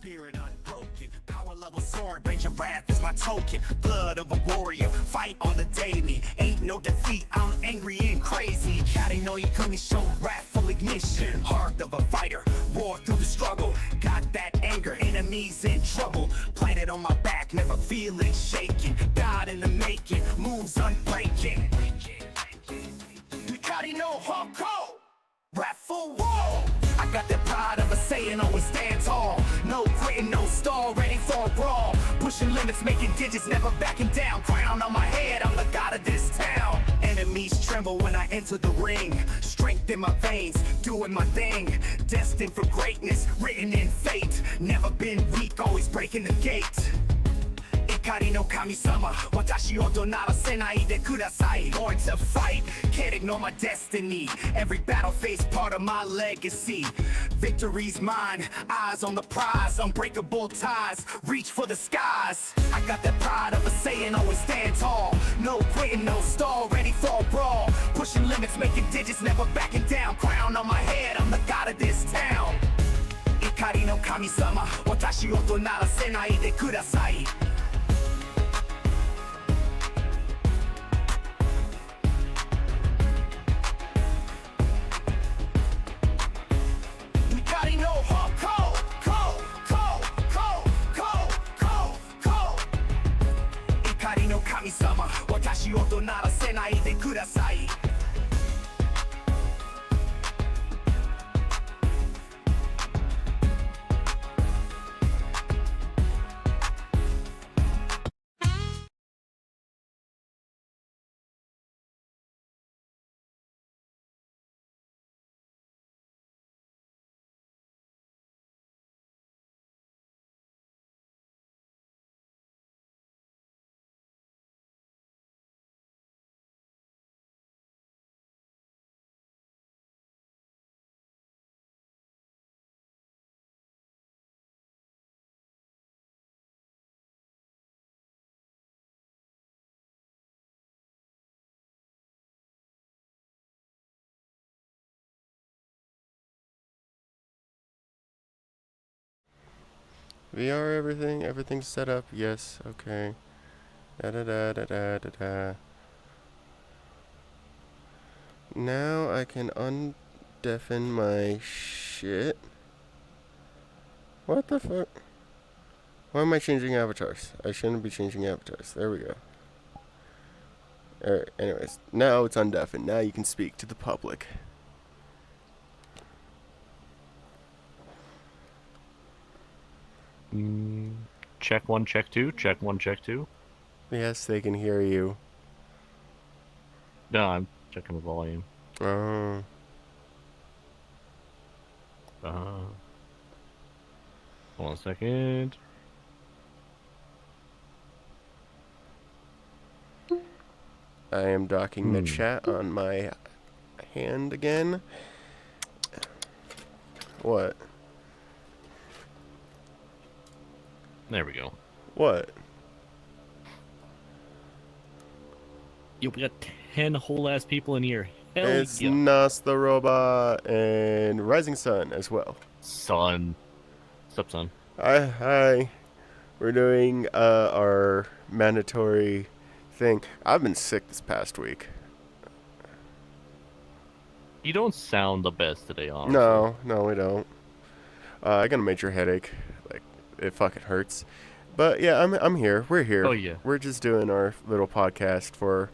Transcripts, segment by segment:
spirit unbroken, power level soaring, rage of wrath is my token. Blood of a warrior, fight on the daily. Ain't no defeat, I'm angry and crazy. Gotta know you coming, show wrathful ignition. Heart of a fighter, war through the struggle. Got that anger, enemies in trouble. Planted on my back, never feeling shaken. God in the making, moves unbreaking. You gotta know hardcore, wrathful war. I got the pride of a saying, always stand tall. No quitting, no stall, ready for a brawl. Pushing limits, making digits, never backing down. Crown on my head, I'm the god of this town. Enemies tremble when I enter the ring. Strength in my veins, doing my thing. Destined for greatness, written in fate. Never been weak, always breaking the gate. Ikari no kami-sama, watashi o donara senai de kudasai. Born to fight, can't ignore my destiny. Every battle face, part of my legacy. Victory's mine, eyes on the prize. Unbreakable ties, reach for the skies. I got that pride of a saying, always stand tall. No quitting, no stall, ready for a brawl. Pushing limits, making digits, never backing down. Crown on my head, I'm the god of this town. Ikari no kami-sama, watashi o donara senai de kudasai. Kami-sama, watashi o donara senai de kudasai. VR, everything's set up. Yes, okay. Da da da da da da da. Now I can undeafen my shit. What the fuck? Why am I changing avatars? I shouldn't be changing avatars. There we go. Alright, anyways. Now it's undeafened. Now you can speak to the public. Check 1, check 2, check 1, check 2. Yes, they can hear you. No, I'm checking the volume. Oh. Hold on a second. I am docking the chat on my hand again. What? There we go. What? Yo, we got 10 whole ass people in here. Hell It's yeah. Nas the Robot and Rising Sun as well. Son. What's up, son? Hi. We're doing our mandatory thing. I've been sick this past week. You don't sound the best today, honestly. No, we don't. I got a major headache. Like, it fucking hurts. But yeah, I'm here. We're here. Oh, yeah. We're just doing our little podcast for,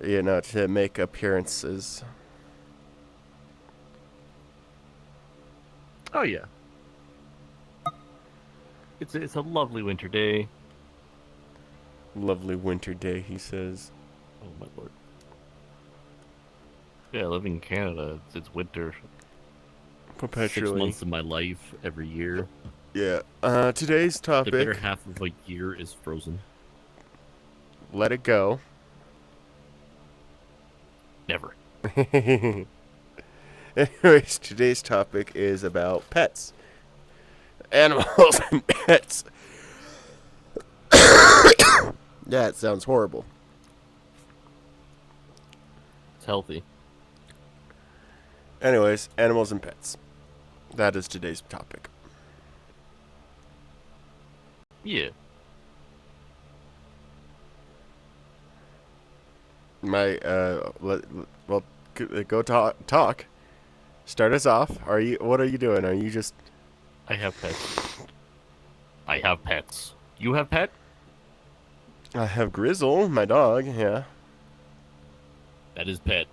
to make appearances. Oh, yeah. It's a lovely winter day. Lovely winter day, he says. Oh, my lord. Yeah, living in Canada, it's winter. Perpetually. 6 months of my life every year. Yeah. Today's topic. The better half of a year is frozen. Let it go. Never. Anyways, today's topic is about pets. Animals and pets. Yeah, it sounds horrible. It's healthy. Anyways, animals and pets. That is today's topic. Yeah. My well, go talk. Start us off. What are you doing? Are you just? I have pets. I have pets. You have pet? I have Grizzle, my dog. Yeah. That is pet.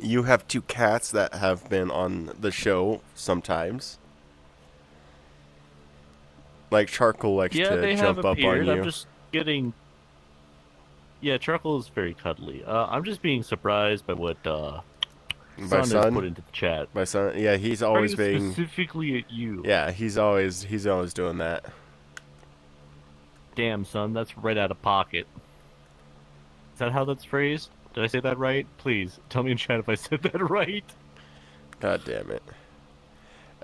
You have two cats that have been on the show sometimes. Like Charcoal likes Yeah, to they have jump up on appeared. I'm you. just getting. Yeah, Charcoal is very cuddly. I'm just being surprised by what My Son has put son, into the chat. my son. Yeah, he's always Targeted being. specifically at you. Yeah, he's always doing that. Damn, son, that's right out of pocket. Is that how that's phrased? Did I say that right? Please, tell me in chat if I said that right. God damn it.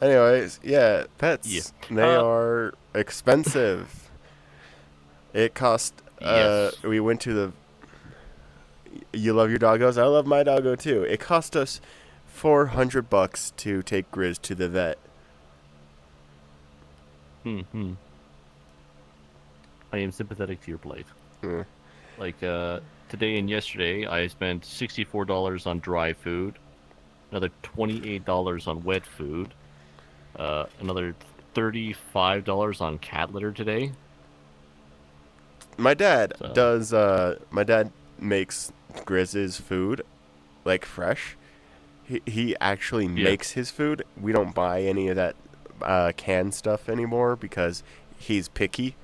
Anyways, yeah, pets. Yeah. They are expensive. It cost. Yes. We went to the. You love your doggos. I love my doggo too. It cost us $400 to take Grizz to the vet. Hmm. I am sympathetic to your plight. Mm. Like, today and yesterday, I spent $64 on dry food, another $28 on wet food, another $35 on cat litter today. My dad So- does. My dad makes Grizz's food, like fresh. He actually Yeah. makes his food. We don't buy any of that canned stuff anymore because he's picky.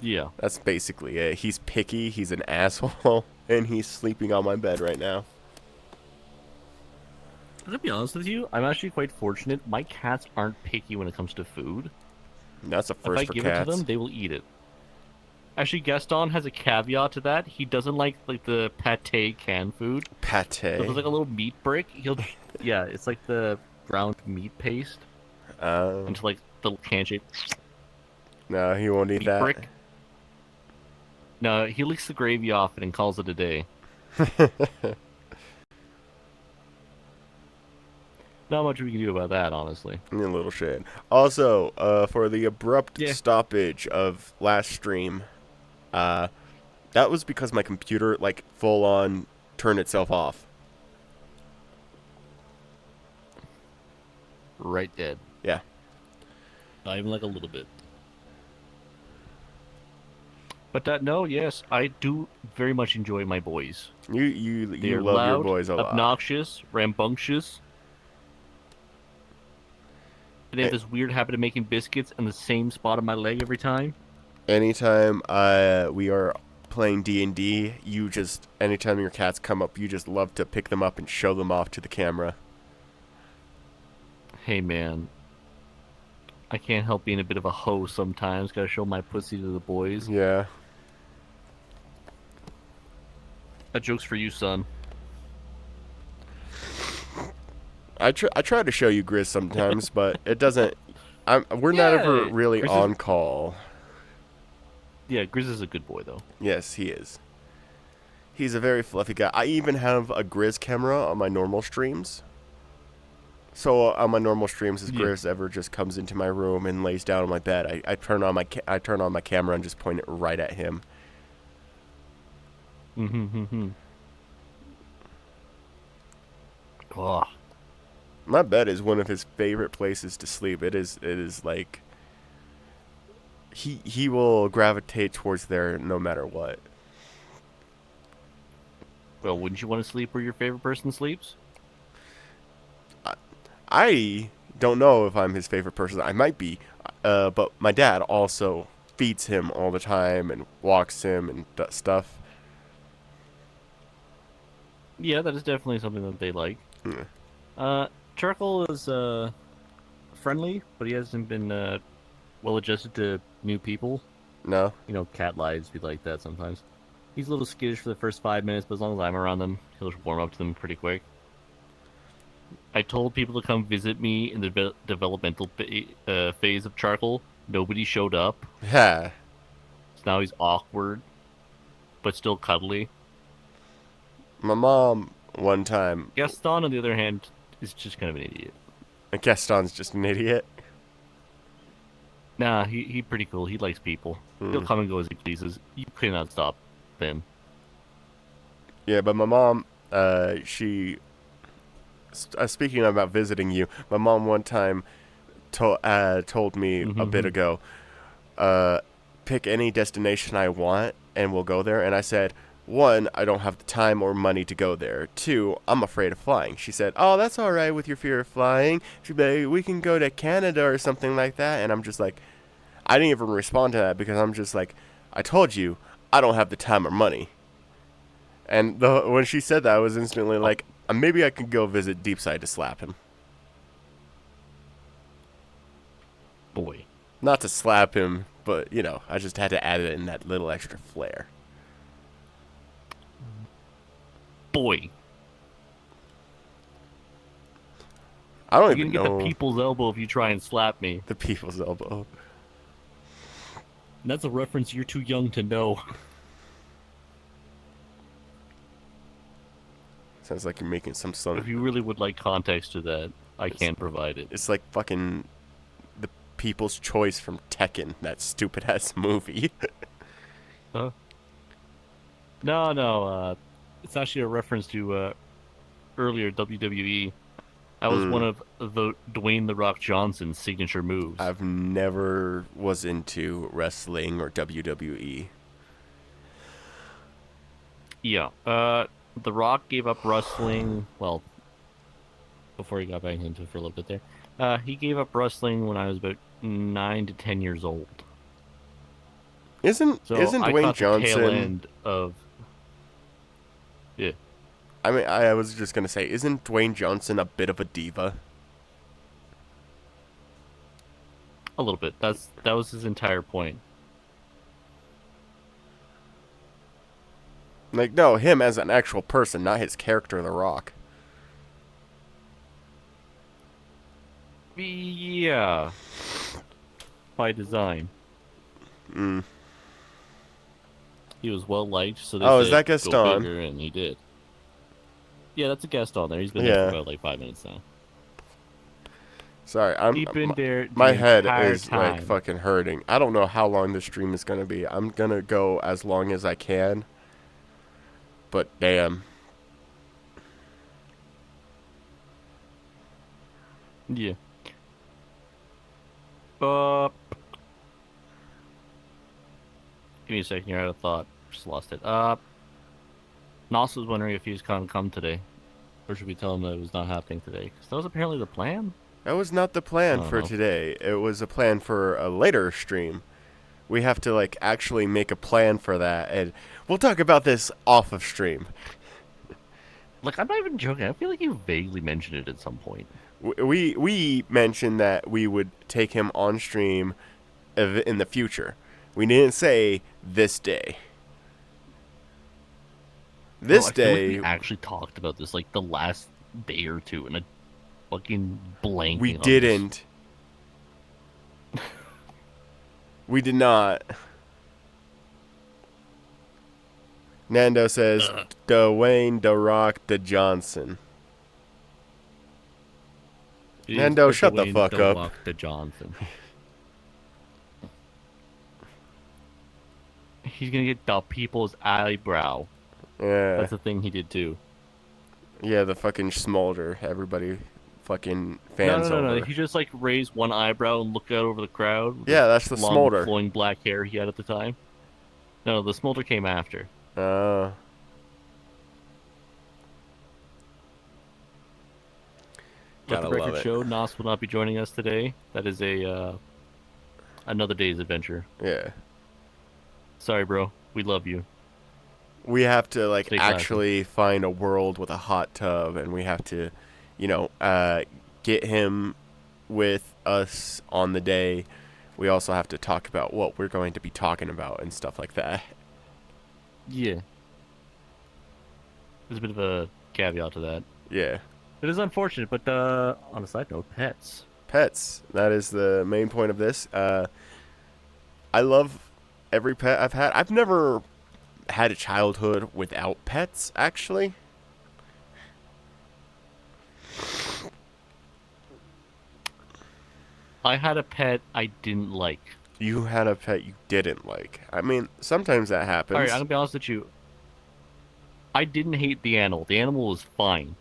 Yeah. That's basically it. He's picky. He's an asshole, and he's sleeping on my bed right now. To be honest with you, I'm actually quite fortunate. My cats aren't picky when it comes to food. That's a If first I for give cats. it to them, they will eat it. Actually, Gaston has a caveat to that. He doesn't like the pate canned food. Pate. So if there's like a little meat brick, yeah, it's like the ground meat paste into like the little can shape No, he won't eat meat that. brick. No, he licks the gravy off it and calls it a day. Not much we can do about that, honestly. A little shit. Also, for the abrupt Yeah. stoppage of last stream, that was because my computer, like, full on turned itself off. Right dead. Yeah. Not even like a little bit. But no, yes, I do very much enjoy my boys. You They're love loud, your boys a lot. obnoxious, rambunctious. And they have this weird habit of making biscuits in the same spot on my leg every time. Anytime we are playing D&D, anytime your cats come up, you just love to pick them up and show them off to the camera. Hey man, I can't help being a bit of a hoe sometimes. Gotta show my pussy to the boys. Yeah. That joke's for you, son. I try to show you Grizz sometimes, but it doesn't. We're not ever really Grizz is- on call. Yeah, Grizz is a good boy though. Yes, he is. He's a very fluffy guy. I even have a Grizz camera on my normal streams. So on my normal streams, if Yeah. Grizz ever just comes into my room and lays down on my bed, I turn on my camera and just point it right at him. Mm-hmm. Oh, My bed is one of his favorite places to sleep. It is like he will gravitate towards there no matter what. well, wouldn't you want to sleep where your favorite person sleeps? I don't know if I'm his favorite person. I might be, but my dad also feeds him all the time and walks him and stuff. Yeah, that is definitely something that they like. Yeah. Charcoal is friendly, but he hasn't been well adjusted to new people. No? You know, cat lives be like that sometimes. He's a little skittish for the first 5 minutes, but as long as I'm around them, he'll just warm up to them pretty quick. I told people to come visit me in the developmental phase of Charcoal. Nobody showed up. Yeah. So now he's awkward, but still cuddly. My mom, one time, Gaston, on the other hand, is just kind of an idiot. Gaston's just an idiot. Nah, he pretty cool. He likes people. He'll come and go as he pleases. You cannot stop him. Yeah, but my mom, speaking about visiting you, my mom one time told me a bit ago, pick any destination I want and we'll go there. And I said, one, I don't have the time or money to go there. Two, I'm afraid of flying. She said, oh, that's all right with your fear of flying. She'd be like, we can go to Canada or something like that. And I'm just like, I didn't even respond to that because I'm just like, I told you, I don't have the time or money. And when she said that, I was instantly like, maybe I could go visit Deepside to slap him. Boy. Not to slap him, but, you know, I just had to add it in that little extra flair. Boy. I don't You're even gonna know. get the people's elbow if you try and slap me. The people's elbow. And that's a reference you're too young to know. Sounds like you're making some sort If of... you really would like context to that, I can provide it. It's like fucking the People's Choice from Tekken, that stupid-ass movie. Huh? No. It's actually a reference to earlier WWE. That was one of the Dwayne "The Rock" Johnson's signature moves. I've never was into wrestling or WWE. Yeah. The Rock gave up wrestling, well, before he got back into it for a little bit there. He gave up wrestling when I was about 9 to 10 years old. Isn't So Dwayne I caught the tail Johnson... end of... Yeah. I mean, I was just going to say, isn't Dwayne Johnson a bit of a diva? A little bit. That was his entire point. Like, no, him as an actual person, not his character, The Rock. Yeah. By design. He was well liked, so they Oh, said, is that go Gaston? bigger, and he did. Yeah, that's a guest on there. He's been there for Yeah. about like 5 minutes now. Sorry, He's been there the my head entire is time. like fucking hurting. I don't know how long this stream is gonna be. I'm gonna go as long as I can. But damn. Yeah. Give me a second here. I had a thought. Just lost it. Nos was wondering if he was going to come today. Or should we tell him that it was not happening today? Because that was apparently the plan. That was not the plan I for don't know. today. It was a plan for a later stream. We have to like actually make a plan for that, and we'll talk about this off of stream. Like, I'm not even joking. I feel like you vaguely mentioned it at some point. We mentioned that we would take him on stream in the future. We didn't say this day. This I feel like day we actually talked about this like the last day or two, and I fucking blanking. we on didn't. We did not. Nando says, Dwayne "The Rock" the Johnson. this. Nando, It's shut the Dwayne fuck "The up. Rock" the Johnson. He's gonna get the people's eyebrow. Yeah. That's the thing he did too. Yeah, the fucking smolder. Everybody fucking fans No. over. He just like raised one eyebrow and looked out over the crowd. with Yeah, that's the long, smolder. flowing black hair he had at the time. No, the smolder came after. Uh, Let Gotta the love record it. show, Nos will not be joining us today. That is a another day's adventure. yeah. Sorry, bro. We love you. We have to like Stay classy. actually find a world with a hot tub, and we have to, you know, get him with us on the day. We also have to talk about what we're going to be talking about and stuff like that. Yeah. There's a bit of a caveat to that. Yeah. It is unfortunate, but on a side note, pets. Pets. That is the main point of this. I love every pet I've had. I've never had a childhood without pets, actually. I had a pet I didn't like. You had a pet you didn't like. I mean, sometimes that happens. Alright, I'm gonna be honest with you. I didn't hate the animal. The animal was fine.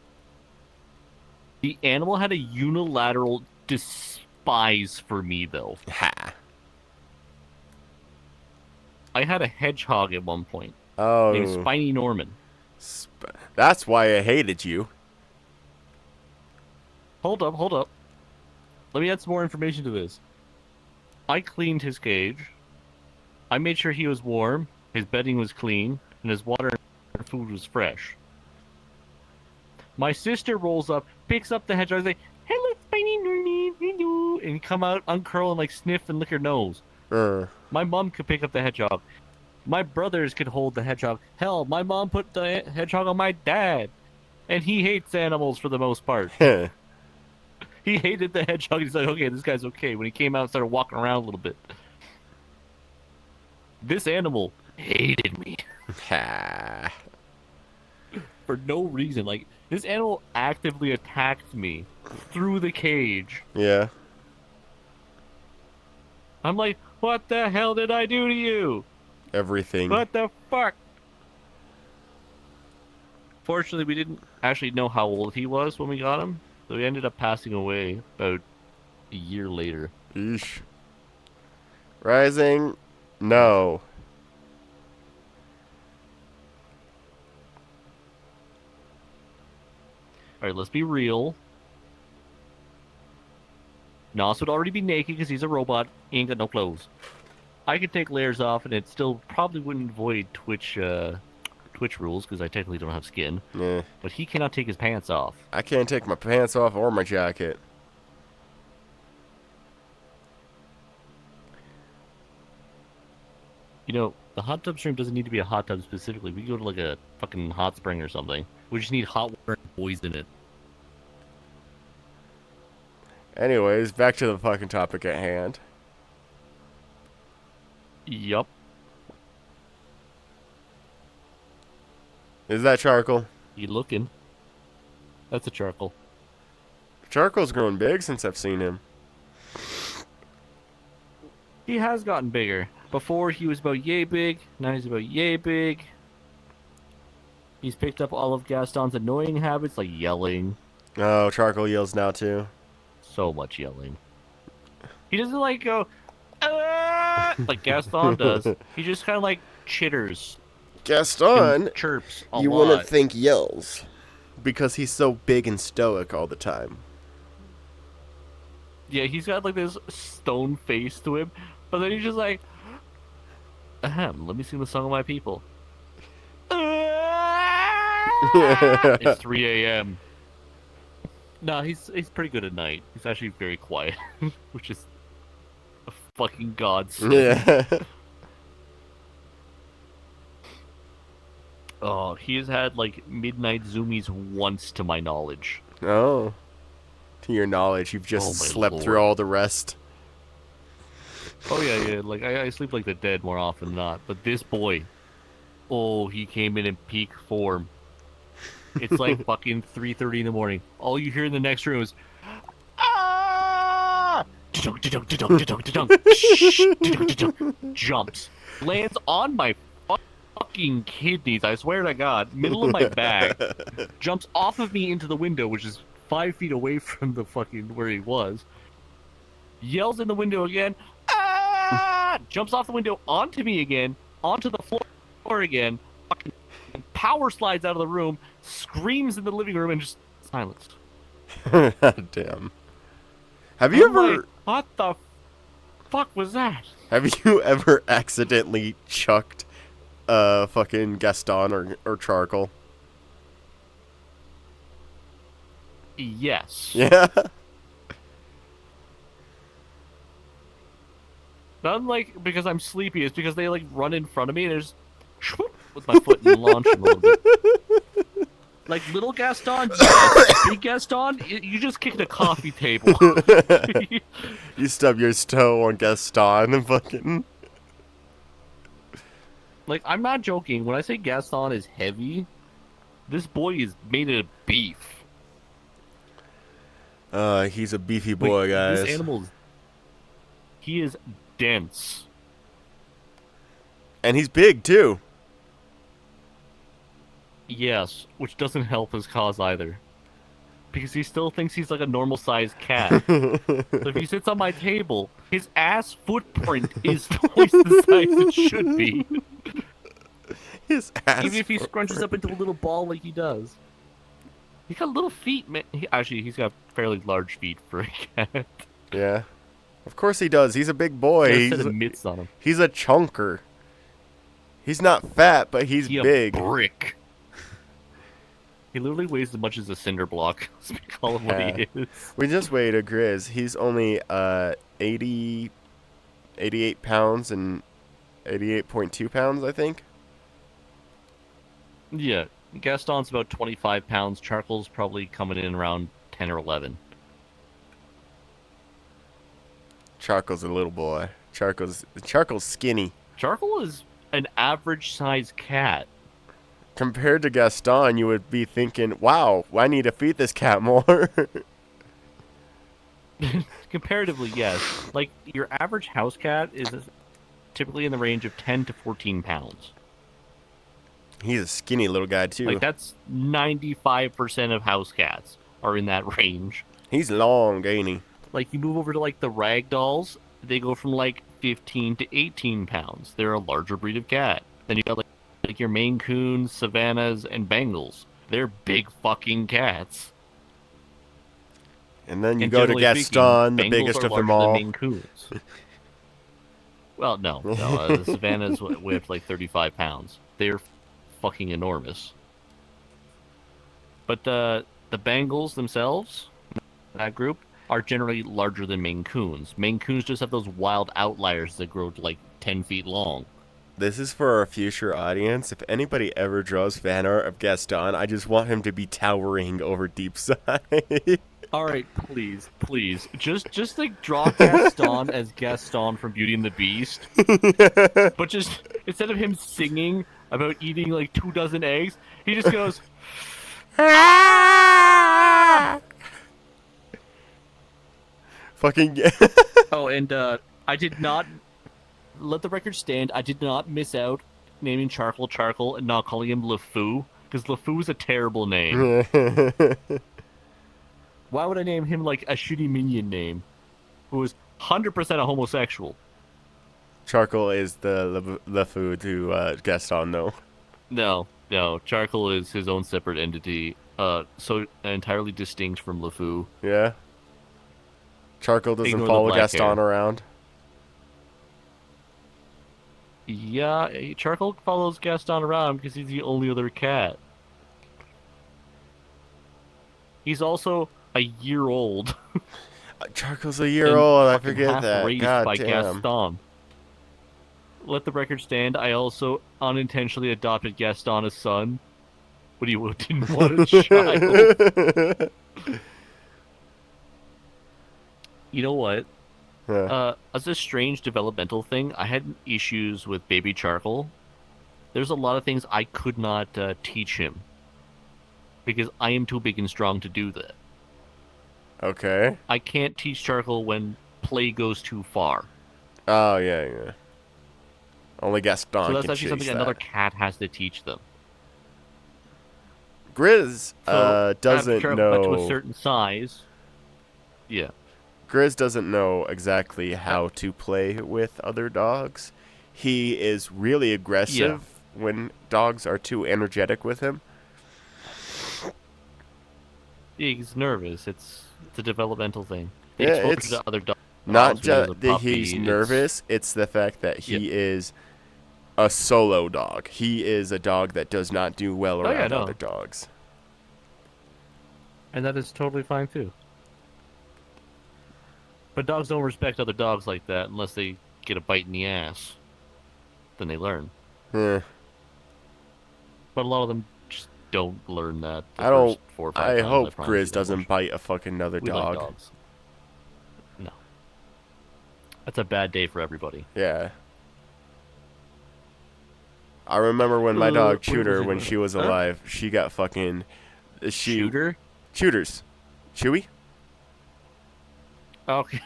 The animal had a unilateral despise for me, though. Ha. I had a hedgehog at one point. Oh. Named Spiny Norman. That's why I hated you. Hold up. Let me add some more information to this. I cleaned his cage. I made sure he was warm, his bedding was clean, and his water and food was fresh. My sister rolls up, picks up the hedgehog, and like, "Hello, Spiny Norman," and come out, uncurl, and like sniff and lick her nose. My mom could pick up the hedgehog. My brothers could hold the hedgehog. Hell, my mom put the hedgehog on my dad, and he hates animals for the most part. He hated the hedgehog. He's like, okay, this guy's okay. When he came out and started walking around a little bit. This animal hated me. For no reason. Like, this animal actively attacked me through the cage. Yeah. I'm like, what the hell did I do to you? Everything. What the fuck? Fortunately, we didn't actually know how old he was when we got him. So he ended up passing away about a year later. Eesh. Rising? No. Alright, let's be real. Nos would already be naked because he's a robot. He ain't got no clothes. I could take layers off and it still probably wouldn't void Twitch rules because I technically don't have skin. Yeah. But he cannot take his pants off. I can't take my pants off or my jacket. You know, the hot tub stream doesn't need to be a hot tub specifically. We can go to like a fucking hot spring or something. We just need hot water and boys in it. Anyways, back to the fucking topic at hand. Yup. Is that charcoal? You looking? That's a charcoal. Charcoal's grown big since I've seen him. He has gotten bigger. Before he was about yay big, now he's about yay big. He's picked up all of Gaston's annoying habits like yelling. Oh, charcoal yells now too. So much yelling. He doesn't like go, "Ah!" like Gaston does. He just kind of like chitters. Gaston, And chirps a you lot. wouldn't think yells. Because he's so big and stoic all the time. Yeah, he's got like this stone face to him, but then he's just like, ahem, let me sing the song of my people. It's 3 a.m. No, he's pretty good at night. He's actually very quiet, which is a fucking godsend. Yeah. Oh, he has had like midnight zoomies once to my knowledge. Oh. To your knowledge, you've just Oh, my slept lord. through all the rest. Oh yeah. Like I sleep like the dead more often than not. But this boy, oh, he came in peak form. It's like fucking 3:30 in the morning. All you hear in the next room is, ah! Jumps, lands on my fucking kidneys. I swear to God, middle of my back, jumps off of me into the window, which is 5 feet away from the fucking where he was. Yells in the window again. Ah! Jumps off the window onto me again, onto the floor again. Fucking power slides out of the room, screams in the living room, and just silence. Damn. Have you ever? Like, what the fuck was that? Have you ever accidentally chucked fucking Gaston or charcoal? Yes. Yeah. Not like because I'm sleepy, it's because they like run in front of me and there's with my foot and launch them a little bit. Like little Gaston, yes. Big Gaston, you just kicked a coffee table. You stub your toe on Gaston and fucking. Like, I'm not joking. When I say Gaston is heavy, this boy is made of beef. He's a beefy boy, Like, guys. This animal's He is dense. And he's big, too. Yes, which doesn't help his cause either. Because he still thinks he's like a normal-sized cat. So if he sits on my table, his ass footprint is twice the size it should be. His ass. Even if he scrunches up into a little ball like he does. He's got little feet, man. He's got fairly large feet for a cat. Yeah. Of course he does. He's a big boy. Got a He's set of mitts on him. He's a chunker. He's not fat, but he's big. A brick. He literally weighs as much as a cinder block. Let's call him what he is. We just weighed a Grizz. He's only 88 pounds and 88.2 pounds, I think. Yeah. Gaston's about 25 pounds. Charcoal's probably coming in around 10 or 11. Charcoal's a little boy. Charcoal's skinny. Charcoal is an average-sized cat. Compared to Gaston, you would be thinking, wow, I need to feed this cat more. Comparatively, yes. Like, your average house cat is typically in the range of 10 to 14 pounds. He's a skinny little guy, too. Like, that's 95% of house cats are in that range. He's long, ain't he? Like, you move over to, like, the rag dolls, they go from, like, 15 to 18 pounds. They're a larger breed of cat. Then you got, like your Maine Coons, Savannahs, and Bengals. They're big fucking cats. And then you go to Gaston, the biggest of them all. Maine Coons. Well, no. The Savannahs weigh up like 35 pounds. They're fucking enormous. But the Bengals themselves, that group, are generally larger than Maine Coons. Maine Coons just have those wild outliers that grow to like 10 feet long. This is for our future audience. If anybody ever draws fan art of Gaston, I just want him to be towering over Deep Side. All right, please. Just like draw Gaston as Gaston from Beauty and the Beast. But just, instead of him singing about eating like 24 eggs, he just goes... Fucking... Oh, and I did not... Let the record stand, I did not miss out naming Charcoal and not calling him LeFou, because LeFou is a terrible name. Why would I name him like a shitty minion name, who is 100% a homosexual? Charcoal is the LeFou to Gaston, though. No. Charcoal is his own separate entity, so entirely distinct from LeFou. Yeah? Charcoal doesn't Ignore follow Gaston around? Yeah, Charcoal follows Gaston around because he's the only other cat. He's also a year old. Charcoal's a year old, I forget half that. Raised God by damn. Gaston. Let the record stand, I also unintentionally adopted Gaston as son. But he didn't want a child. You know what? As a strange developmental thing, I had issues with baby Charcoal. There's a lot of things I could not teach him. Because I am too big and strong to do that. Okay. I can't teach Charcoal when play goes too far. Oh, yeah. Only Gaston So that's can actually chase something that. another cat has to teach them. Grizz doesn't But know... to a certain size. Yeah. Grizz doesn't know exactly how to play with other dogs. He is really aggressive when dogs are too energetic with him. He's nervous. It's a developmental thing. Yeah, Exposure it's to other dogs not when he was just a that puppy, he's nervous, it's the fact that he Yeah. is a solo dog. He is a dog that does not do well around no. other dogs. And that is totally fine too. But dogs don't respect other dogs like that unless they get a bite in the ass. Then they learn. Eh. But a lot of them just don't learn that. I don't. 4 or 5 I times, hope promise you Grizz that doesn't much. bite a fucking other We like dog. dogs. No. That's a bad day for everybody. Yeah. I remember when my dog where was Shooter, he when going? she was Huh? alive, she got fucking. Shooter? Shooters. Chewy? Okay.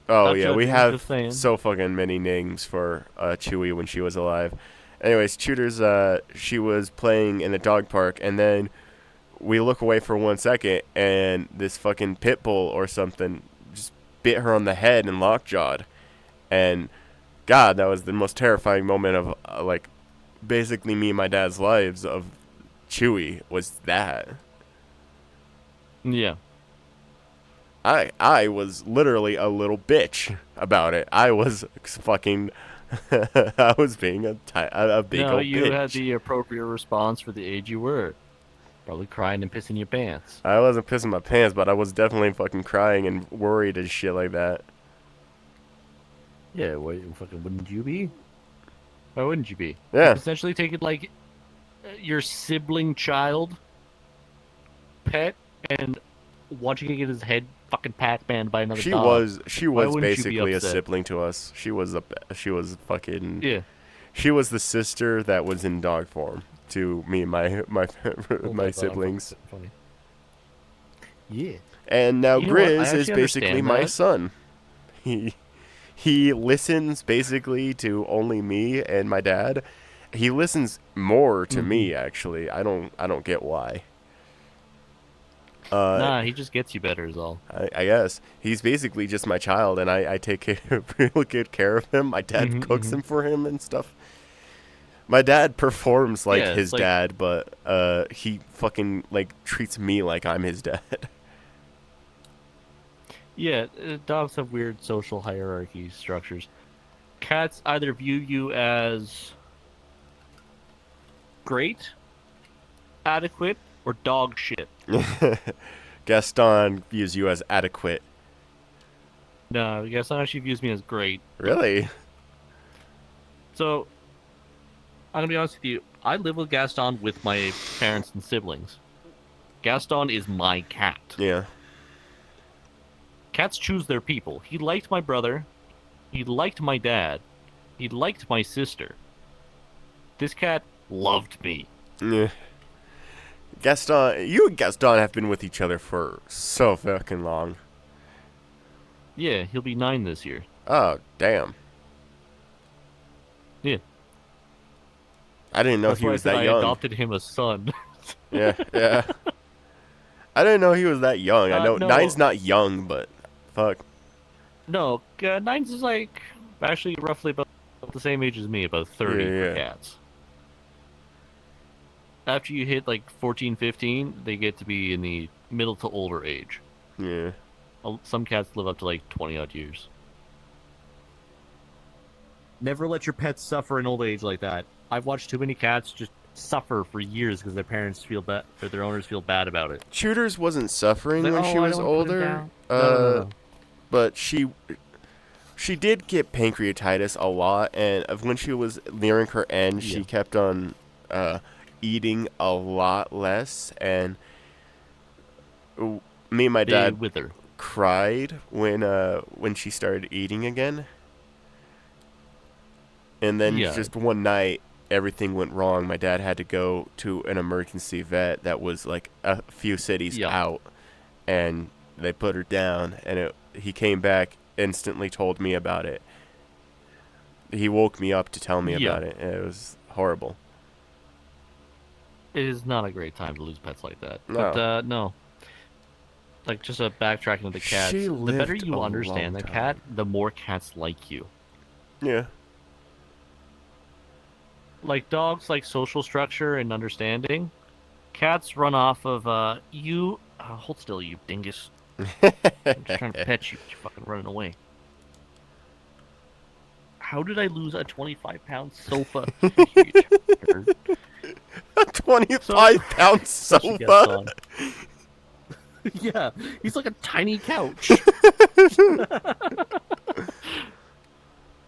Oh Not yeah, we judging, have just saying. so fucking many names for Chewie when she was alive. Anyways, Tudor's she was playing in the dog park, and then we look away for 1 second, and this fucking pit bull or something just bit her on the head and lockjawed. And God, that was the most terrifying moment of like basically me and my dad's lives of Chewie was that. Yeah. I was literally a little bitch about it. I was fucking I was being a big No, old you bitch. had the appropriate response for the age you were. Probably crying and pissing your pants. I wasn't pissing my pants, but I was definitely fucking crying and worried and shit like that. Yeah, fucking wouldn't you be? Why wouldn't you be? Yeah. Essentially take it like your sibling child, pet, and watching it get his head fucking Pac-Man by another She dog. was Why wouldn't you be basically a upset? sibling to us. She was fucking Yeah. She was the sister that was in dog form to me and my Oh my God, siblings. funny. Yeah. And now You know what? I Grizz is actually basically understand my that. son. He listens basically to only me and my dad. He listens more to me actually. I don't get why. Nah, he just gets you better is all. I guess he's basically just my child, and I take real good care of him. My dad cooks him for him and stuff. My dad performs like Yeah, it's his like- dad, but he fucking like treats me like I'm his dad. Yeah, dogs have weird social hierarchy structures. Cats either view you as great, adequate, or dog shit. Gaston views you as adequate. No, Gaston actually views me as great. Really? So, I'm gonna be honest with you. I live with Gaston with my parents and siblings. Gaston is my cat. Yeah. Cats choose their people. He liked my brother. He liked my dad. He liked my sister. This cat loved me. Yeah. Gaston, you and Gaston have been with each other for so fucking long. Yeah, he'll be 9 this year. Oh, damn. Yeah. I didn't know That's he why was I said that I young. adopted him a son. Yeah, yeah. I didn't know he was that young. I know no. 9's not young, but fuck. No, 9's is like actually roughly about the same age as me, about 30 Yeah, for yeah. cats. After you hit like 14, 15, they get to be in the middle to older age. Yeah. Some cats live up to like 20 odd years. Never let your pets suffer in old age like that. I've watched too many cats just suffer for years because their parents feel bad, or their owners feel bad about it. Shooters wasn't suffering Like, when she "Oh, I was don't wanna put him older. down." No. But she did get pancreatitis a lot, and when she was nearing her end, she Yeah. kept on eating a lot less, and me and my They dad wither. cried when she started eating again. And then Yeah. just one night, everything went wrong. My dad had to go to an emergency vet that was like a few cities Yeah. out, and they put her down. And he came back, instantly told me about it. He woke me up to tell me Yeah. about it. And it was horrible. It is not a great time to lose pets like that. No. But no. Like just backtracking to the cats. She The better lived you a understand long the cat, time. the more cats like you. Yeah. Like dogs like social structure and understanding. Cats run off of you hold still, you dingus. I'm just trying to pet you, but you're fucking running away. How did I lose a 25-pound sofa? You turd. A 25-pound Such a guest sofa. on. Yeah, he's like a tiny couch.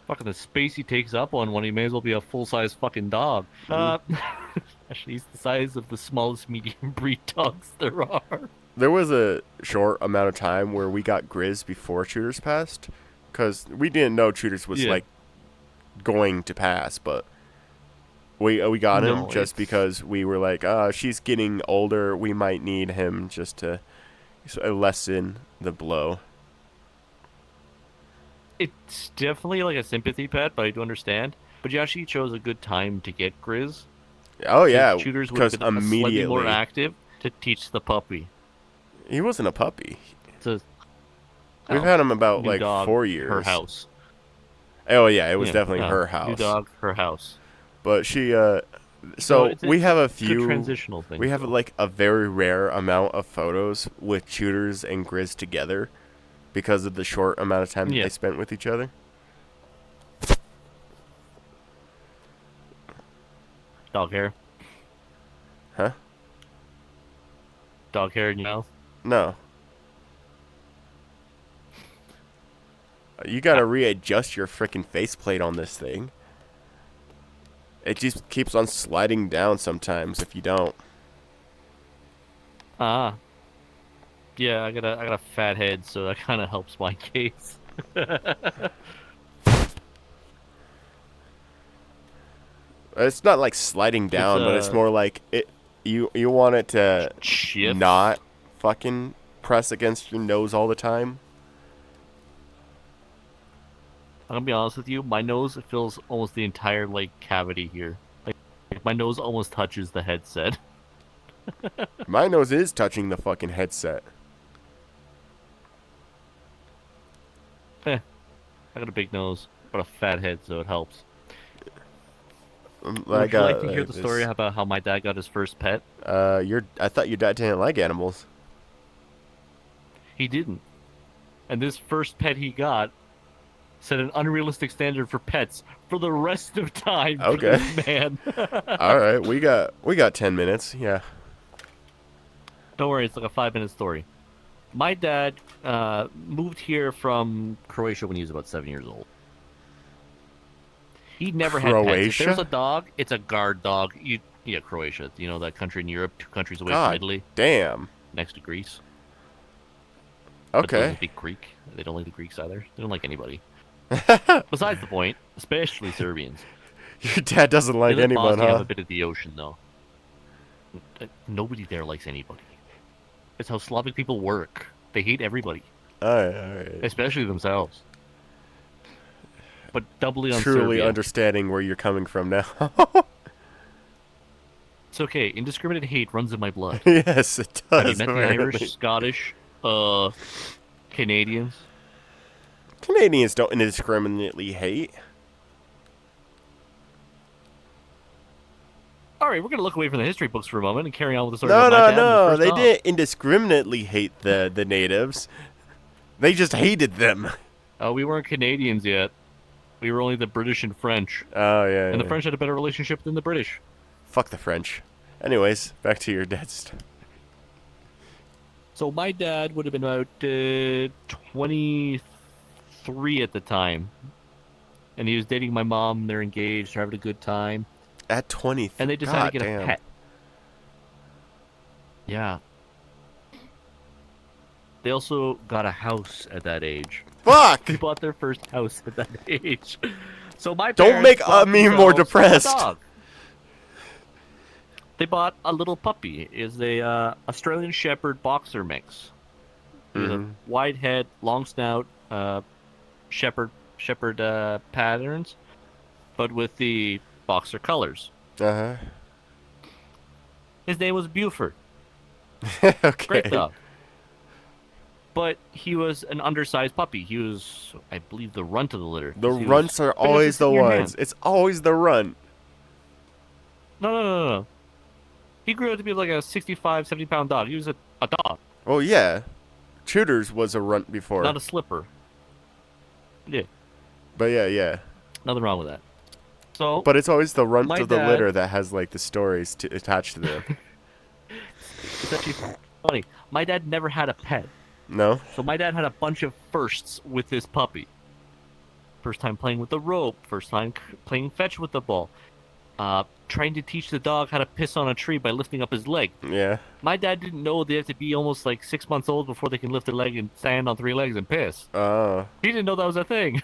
Fucking the space he takes up on one, he may as well be a full-size fucking dog. Actually, he's the size of the smallest medium breed dogs there are. There was a short amount of time where we got Grizz before Shooters passed, because we didn't know Shooters was Yeah. like going to pass, but we got him No, just it's- because we were like, she's getting older, we might need him just to lessen the blow. It's definitely like a sympathy pet, but I do understand. But you actually chose a good time to get Grizz. Oh yeah, Tutors would have because been slightly more immediately active to teach the puppy. he wasn't a puppy. It's a We've had him about new like dog, 4 years. her house. Oh yeah, it was Yeah, definitely no, her house. New dog, her house. But she So we have a good few transitional thing. we have like a very rare amount of photos with Tutors and Grizz together because of the short amount of time that Yeah. they spent with each other. Dog hair. Huh? Dog hair in your mouth. No. You gotta readjust your freaking faceplate on this thing. It just keeps on sliding down sometimes if you don't. Ah. Yeah, I got a fat head, so that kind of helps my case. It's not like sliding down, but it's more like it. You want it to Shift. not fucking press against your nose all the time. I'm gonna be honest with you. My nose fills almost the entire like cavity here. Like my nose almost touches the headset. My nose is touching the fucking headset. I got a big nose, but a fat head, so it helps. Would you like to hear the story about how my dad got his first pet? I thought your dad didn't like animals. He didn't. And this first pet he got set an unrealistic standard for pets for the rest of time. for Okay. this man. All right, we got 10 minutes. Yeah. Don't worry, it's like a 5-minute story. My dad moved here from Croatia when he was about 7 years old. He never had pets. If Croatia? there's a dog, it's a guard dog. Yeah, Croatia. You know that country in Europe, 2 countries away from God Italy, damn. next to Greece. But Okay. doesn't speak Greek. They don't like the Greeks either. They don't like anybody. Besides the point, especially Serbians. Your dad doesn't like They let anyone, Bosnia have huh? a bit of the ocean, though. Nobody there likes anybody. It's how Slavic people work. They hate everybody, All right. especially themselves. But doubly on Truly Serbia. understanding where you're coming from now. It's okay. Indiscriminate hate runs in my blood. Yes, it Have does. you met the apparently. Irish, Scottish, Canadians? Canadians don't indiscriminately hate. All right, we're gonna look away from the history books for a moment and carry on with the story No, about my no, dad and his no. first They dog. didn't indiscriminately hate the natives. They just hated them. We weren't Canadians yet. We were only the British and French. Oh, yeah. And the yeah. French had a better relationship than the British. Fuck the French. Anyways, back to your dad's story. So my dad would have been about 23 at the time. And he was dating my mom. They're engaged. They're having a good time. At 20. And they decided to get damn. a pet. Yeah. They also got a house at that age. Fuck! They bought their first house at that age. So my Don't parents make bought me more themselves depressed. a dog. They bought a little puppy. Is a Australian Shepherd boxer mix. With a wide head, long snout, shepherd patterns, but with the boxer colors. Uh His name was Buford. huh. Okay. Great dog. But he was an undersized puppy. He was, I believe, the runt of the litter. The He was runts are big enough to always fit the in your ones. hand. It's always the runt. No. He grew up to be like a 65, 70-pound dog. He was a dog, Oh, yeah. Tudors was a runt before. not a slipper. Yeah, But yeah. nothing wrong with that. So, But it's always the runt My of the dad- litter that has, like, the stories attached to them. it's actually funny. My dad never had a pet. No? So my dad had a bunch of firsts with this puppy. First time playing with the rope. First time playing fetch with the ball. Trying to teach the dog how to piss on a tree by lifting up his leg. Yeah. My dad didn't know they have to be almost like 6 months old before they can lift their leg and stand on 3 legs and piss. Oh. He didn't know that was a thing.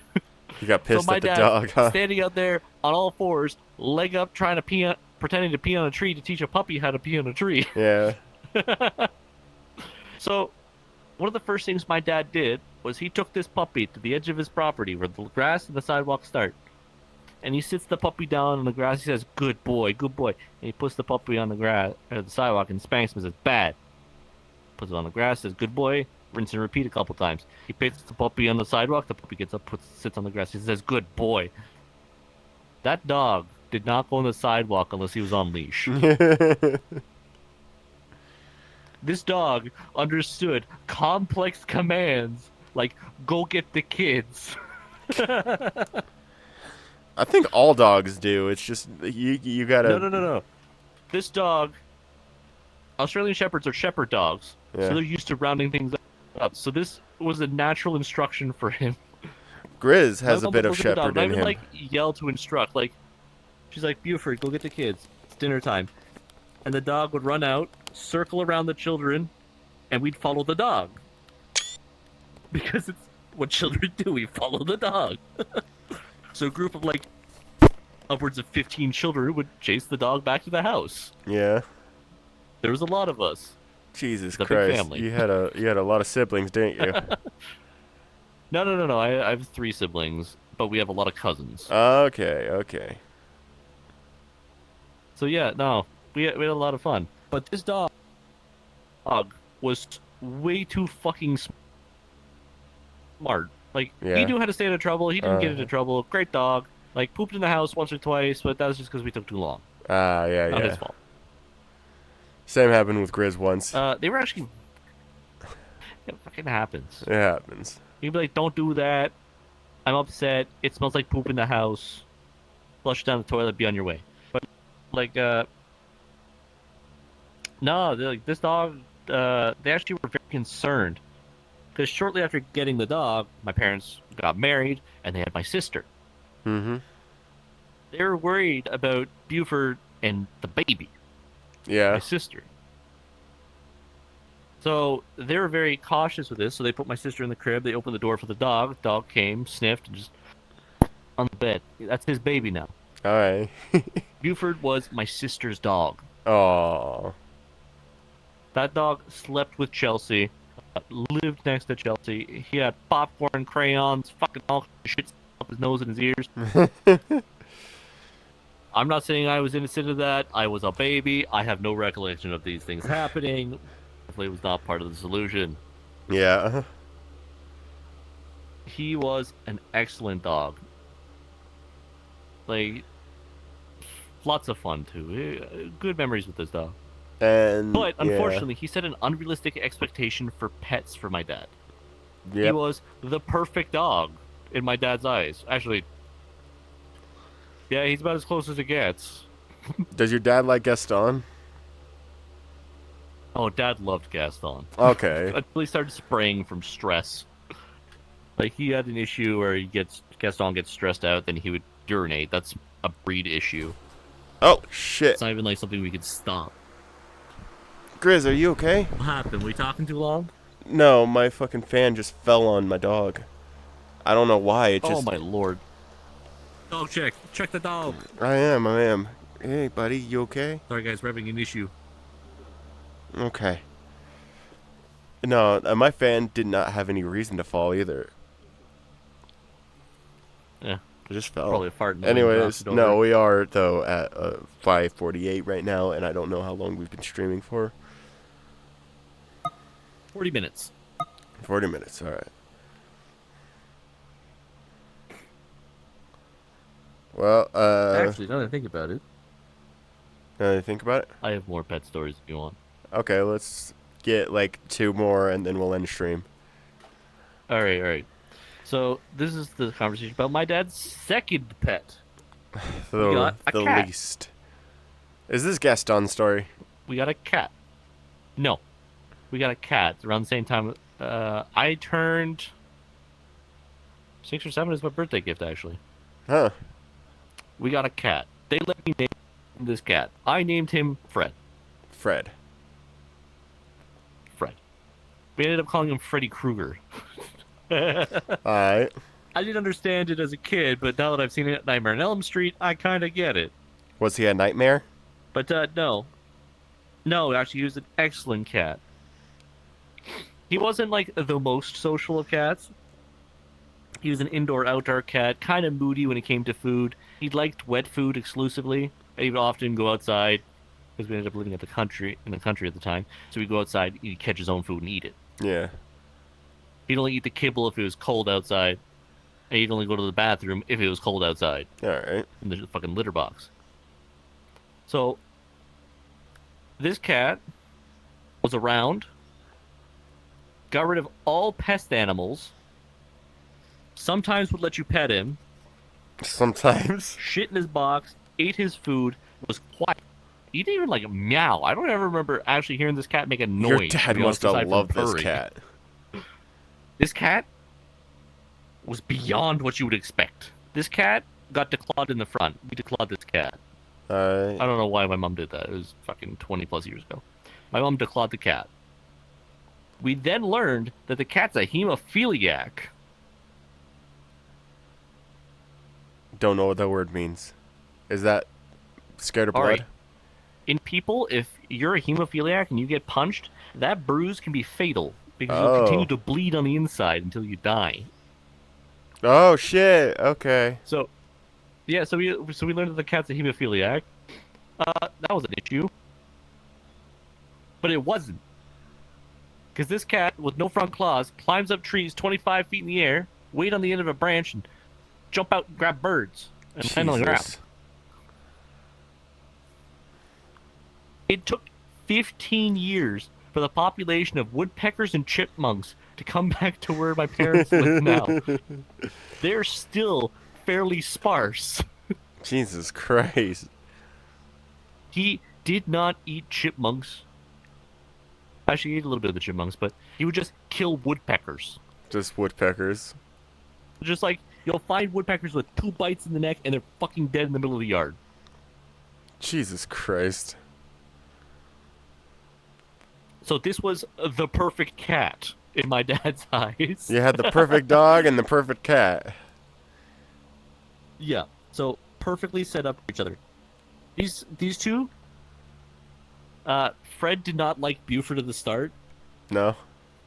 You got pissed so my at the dad, dog, huh? standing out there on all fours, leg up, trying to pee, pretending to pee on a tree to teach a puppy how to pee on a tree. Yeah. So, one of the first things my dad did was he took this puppy to the edge of his property where the grass and the sidewalk start. And he sits the puppy down on the grass. He says, good boy, good boy. And he puts the puppy on the grass, or the sidewalk, and spanks him and says, bad. Puts it on the grass, says, good boy. Rinse and repeat a couple times. He picks the puppy on the sidewalk. The puppy gets up, sits on the grass. He says, good boy. That dog did not go on the sidewalk unless he was on leash. This dog understood complex commands like, go get the kids. I think all dogs do. It's just you gotta. No. This dog, Australian Shepherds are shepherd dogs, Yeah. so they're used to rounding things up. So this was a natural instruction for him. Grizz has a Not bit of look at the dog, shepherd not in even him. like yell to instruct. Like she's like, Buford, go get the kids. It's dinner time, and the dog would run out, circle around the children, and we'd follow the dog because it's what children do. We follow the dog. So a group of like upwards of 15 children would chase the dog back to the house. Yeah. There was a lot of us. Jesus It's a big Christ. family. You had a lot of siblings, didn't you? No. I have 3 siblings, but we have a lot of cousins. Okay. So yeah, no, we had a lot of fun. But this dog was way too fucking smart. Like, Yeah. he knew how to stay out of trouble. He didn't get into trouble. Great dog. Like, pooped in the house once or twice, but that was just because we took too long. Yeah. Not his fault. Same happened with Grizz once. They were actually... It fucking happens. It happens. You'd be like, don't do that. I'm upset. It smells like poop in the house. Flush down the toilet, be on your way. But, like, no, like, this dog, they actually were very concerned. Because shortly after getting the dog, my parents got married, and they had my sister. Mm-hmm. They were worried about Buford and the baby, my Yeah. sister. So they were very cautious with this. So they put my sister in the crib. They opened the door for the dog. Dog came, sniffed, and just on the bed. That's his baby now. All right. Buford was my sister's dog. Oh. That dog slept with Chelsea, lived next to Chelsea. He had popcorn, crayons, fucking all kinds of shit up his nose and his ears. I'm not saying I was innocent of that. I was a baby. I have no recollection of these things happening. Definitely was not part of the solution. Yeah. He was an excellent dog. Like, lots of fun too. Good memories with this dog. And But unfortunately, he set an unrealistic expectation for pets for my dad. He Yep. was the perfect dog in my dad's eyes. Actually, yeah, he's about as close as it gets. Does your dad like Gaston? Oh, Dad loved Gaston. Okay. Until he started spraying from stress. Like, he had an issue where Gaston gets stressed out, then he would urinate. That's a breed issue. Oh shit. It's not even like something we could stop. Grizz, are you okay? What happened? We talking too long? No, my fucking fan just fell on my dog. I don't know why. It Oh just. my lord. Dog check. Check the dog. I am. Hey, buddy, you okay? Sorry guys, we're having an issue. Okay. No, my fan did not have any reason to fall either. Yeah. It just fell. Probably a fart in the wind Anyways, dropped it no, over. we are though at 5:48 right now, and I don't know how long we've been streaming for. 40 minutes. 40 minutes. All right. Well, Actually, now that I think about it, now that I think about it. I have more pet stories if you want. Okay, let's get like 2 more, and then we'll end stream. Alright. So, this is the conversation about my dad's second pet. The, got a the cat. least. Is this Gaston's story? We got a cat. No. We got a cat around the same time. I turned 6 or 7 is my birthday gift, actually. Huh. We got a cat. They let me name this cat. I named him Fred. Fred. We ended up calling him Freddy Krueger. Alright. I didn't understand it as a kid, but now that I've seen it at Nightmare on Elm Street, I kind of get it. Was he a nightmare? But no. No, actually, he was an excellent cat. He wasn't like the most social of cats. He was an indoor-outdoor cat, kind of moody when it came to food. He liked wet food exclusively. He would often go outside because we ended up living in the country at the time. So we'd go outside, he'd catch his own food and eat it. Yeah. He'd only eat the kibble if it was cold outside, and he'd only go to the bathroom if it was cold outside All right. in the fucking litter box. So this cat was around, got rid of all pest animals, sometimes would let you pet him, Sometimes. shit in his box, ate his food, was quiet. He didn't even like meow. I don't ever remember actually hearing this cat make a noise. Your dad must have loved this cat. This cat was beyond what you would expect. This cat got declawed in the front. We declawed this cat. I don't know why my mom did that. It was fucking 20 plus years ago. My mom declawed the cat. We then learned that the cat's a hemophiliac. Don't know what that word means. Is that scared of blood? All right. In people, if you're a hemophiliac and you get punched, that bruise can be fatal because you'll continue to bleed on the inside until you die. Oh shit. Okay. So, yeah, so we learned that the cat's a hemophiliac. That was an issue, but it wasn't, because this cat with no front claws climbs up trees 25 feet in the air, wait on the end of a branch, and jump out and grab birds and land on the ground. Jesus. It took 15 years for the population of woodpeckers and chipmunks to come back to where my parents live now. They're still fairly sparse. Jesus Christ. He did not eat chipmunks. Actually, he ate a little bit of the chipmunks, but he would just kill woodpeckers. Just woodpeckers. Just like, you'll find woodpeckers with 2 bites in the neck and they're fucking dead in the middle of the yard. Jesus Christ. So this was the perfect cat in my dad's eyes. You had the perfect dog and the perfect cat. Yeah. So perfectly set up for each other. These two, Fred did not like Buford at the start. No.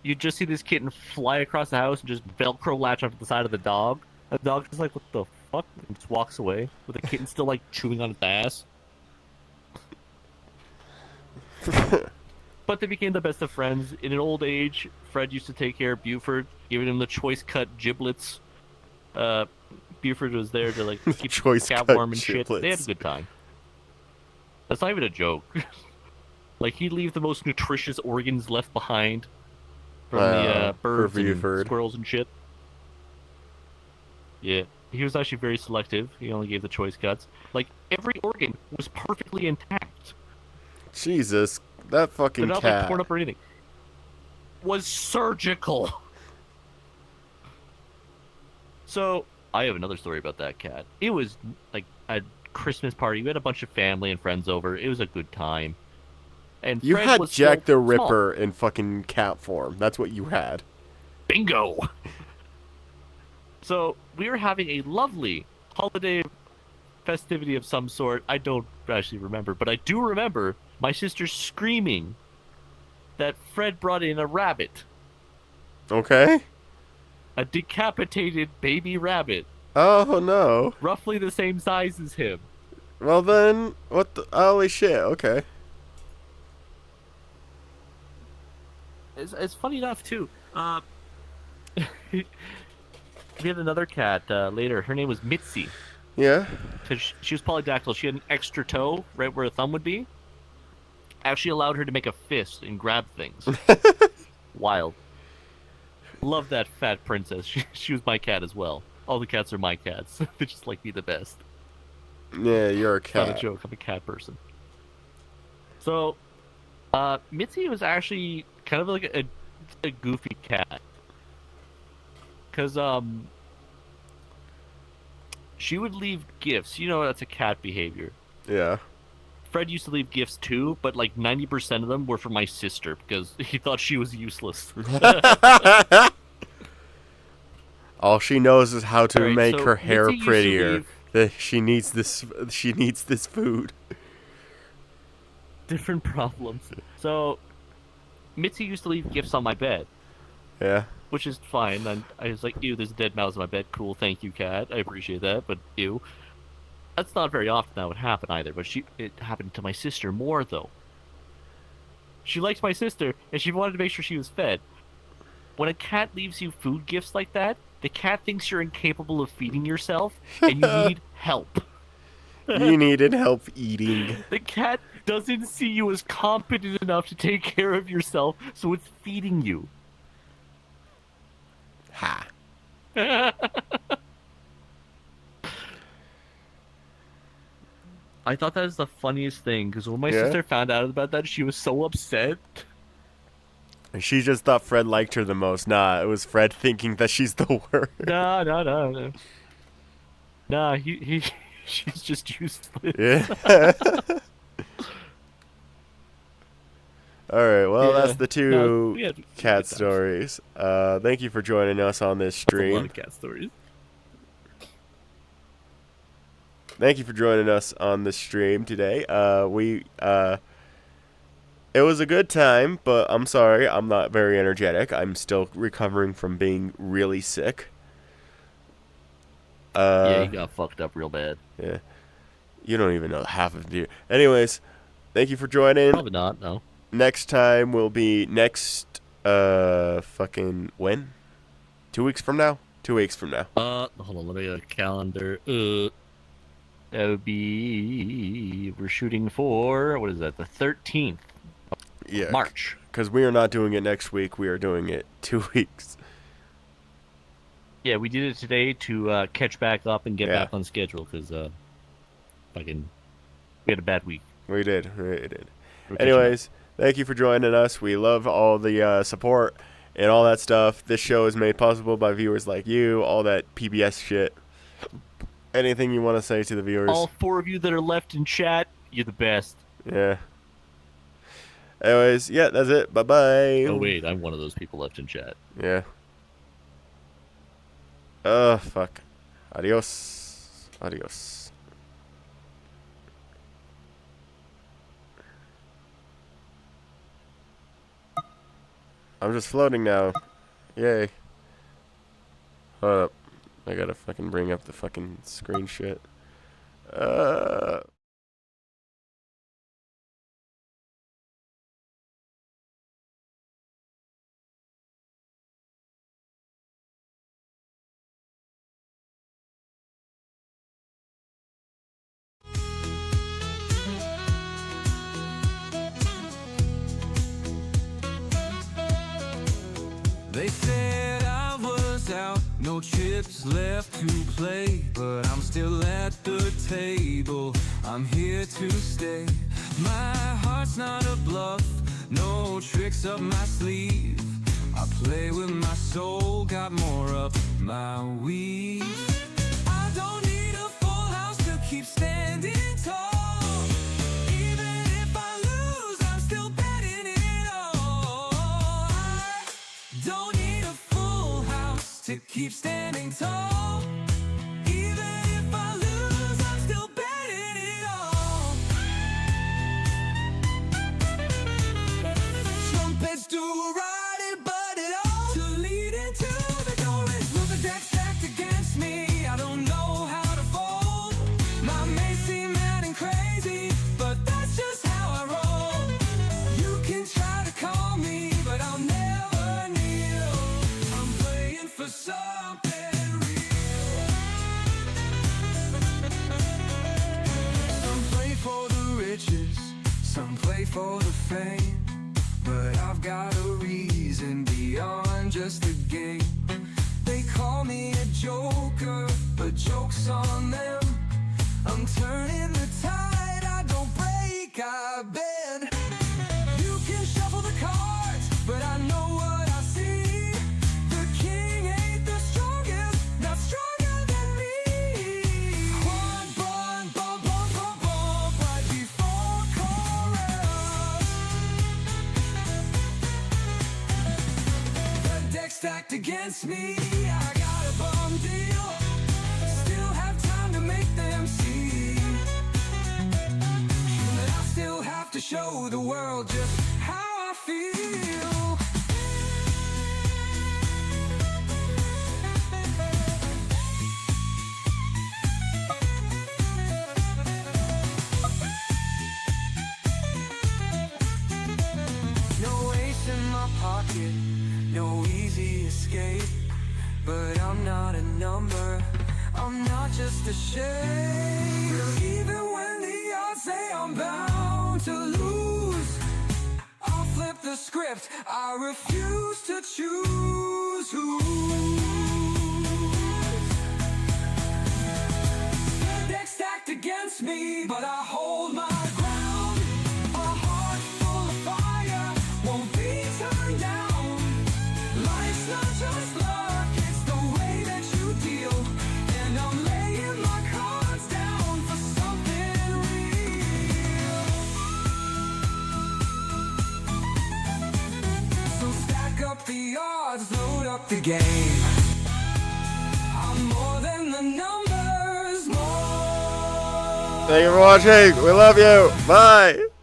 You just see this kitten fly across the house and just Velcro latch onto the side of the dog. The dog is like, what the fuck? And just walks away with the kitten still like chewing on its ass. But they became the best of friends. In an old age, Fred used to take care of Buford, giving him the choice cut giblets. Buford was there to like keep the cat warm and shit. They had a good time. That's not even a joke. Like, he'd leave the most nutritious organs left behind from the birds and squirrels and shit. Yeah, he was actually very selective. He only gave the choice cuts. Like, every organ was perfectly intact. Jesus, that fucking They're not cat. like torn up or anything. Was surgical. So, I have another story about that cat. It was like a Christmas party. We had a bunch of family and friends over. It was a good time. And You Fred had was Jack the still Ripper small. in fucking cat form. That's what you had. Bingo! So, we were having a lovely holiday festivity of some sort. I don't actually remember, but I do remember my sister screaming that Fred brought in a rabbit. Okay. A decapitated baby rabbit. Oh, no. Roughly the same size as him. Well then, what the... Holy shit, okay. It's funny enough, too. We had another cat later. Her name was Mitzi. Yeah? Because she was polydactyl. She had an extra toe right where a thumb would be. Actually allowed her to make a fist and grab things. Wild. Love that fat princess. She was my cat as well. All the cats are my cats. They just like me the best. Yeah, you're a It's not a cat. joke. I'm a cat person. So, Mitzi was actually kind of like a goofy cat. Because, she would leave gifts. You know, that's a cat behavior. Yeah. Fred used to leave gifts too, but like 90% of them were for my sister because he thought she was useless. All she knows is how to Alright, make so her hair Mitzi used to prettier. leave- That she needs this. She needs this food. Different problems. So, Mitzi used to leave gifts on my bed. Yeah. which is fine. And I was like, ew, there's a dead mouse in my bed. Cool, thank you, cat. I appreciate that, but ew. That's not very often that would happen either, but it happened to my sister more, though. She likes my sister, and she wanted to make sure she was fed. When a cat leaves you food gifts like that, the cat thinks you're incapable of feeding yourself, and you need help. You needed help eating. The cat doesn't see you as competent enough to take care of yourself, so it's feeding you. Ha. I thought that was the funniest thing, because when my Yeah? sister found out about that, she was so upset. And she just thought Fred liked her the most. Nah, it was Fred thinking that she's the worst. No. Nah, she's just useless. Yeah. All right. Well, Yeah. that's the two We had cat good times. stories. Thank you for joining us on this That's a lot stream. of cat stories. Thank you for joining us on the stream today. It was a good time, but I'm sorry, I'm not very energetic. I'm still recovering from being really sick. Yeah, you got fucked up real bad. Yeah. You don't even know half of the. Anyways, thank you for joining. Probably not, no. Next time will be next fucking when? 2 weeks from now? 2 weeks from now. Hold on, let me get a calendar. That would be... We're shooting for... What is that? The 13th. Yeah. March. Because we are not doing it next week. We are doing it 2 weeks. Yeah, we did it today to catch back up and get Yeah. back on schedule, because we had a bad week. We did. We're catching Anyways, thank you for joining us. We love all the support and all that stuff. This show is made possible by viewers like you, all that PBS shit. Anything you want to say to the viewers? All 4 of you that are left in chat, you're the best. Yeah. Anyways, yeah, that's it. Bye-bye. Oh, wait, I'm one of those people left in chat. Yeah. Fuck. Adios. Adios. I'm just floating now. Yay. Hold up. I gotta fucking bring up the fucking screen shit. They said I was out, no chips left to play, but I'm still at the table, I'm here to stay. My heart's not a bluff, no tricks up my sleeve. I play with my soul, got more up my weave. I don't need a full house to keep standing tall. Even if I lose, I'm still betting it all. I don't need a full house to keep standing tall. Even if I lose, I'm still betting it all. Trumpets do ride it, but it all to lead into the door is with the deck stacked against me. I don't know how to fold. My may seem mad and crazy, but that's just how I roll. You can try to call me, but I'll never kneel. I'm playing for something real. Some play for the riches, some play for the fame, but I've got a reason beyond just the game. They call me a joker, but joke's on them. I'm turning the tide, I don't break, I bend. You can shuffle the cards, but I know what I see. The king ain't the strongest, not stronger than me. One, bum, bum, bum, bum, bum, right before chorus. The deck stacked against me, I got a bum deal. Still have time to make them see. But I still have to show the world just how I feel. shade. Even when the odds say I'm bound to lose, I'll flip the script, I refuse to choose who. Deck stacked against me, but I hold my ground. A heart full of fire won't be turned down. Life's not just luck, it's the way that you deal. And I'm laying my cards down for something real. So stack up the odds, load up the game. I'm more than the numbers, more. Thank you for watching. We love you. Bye.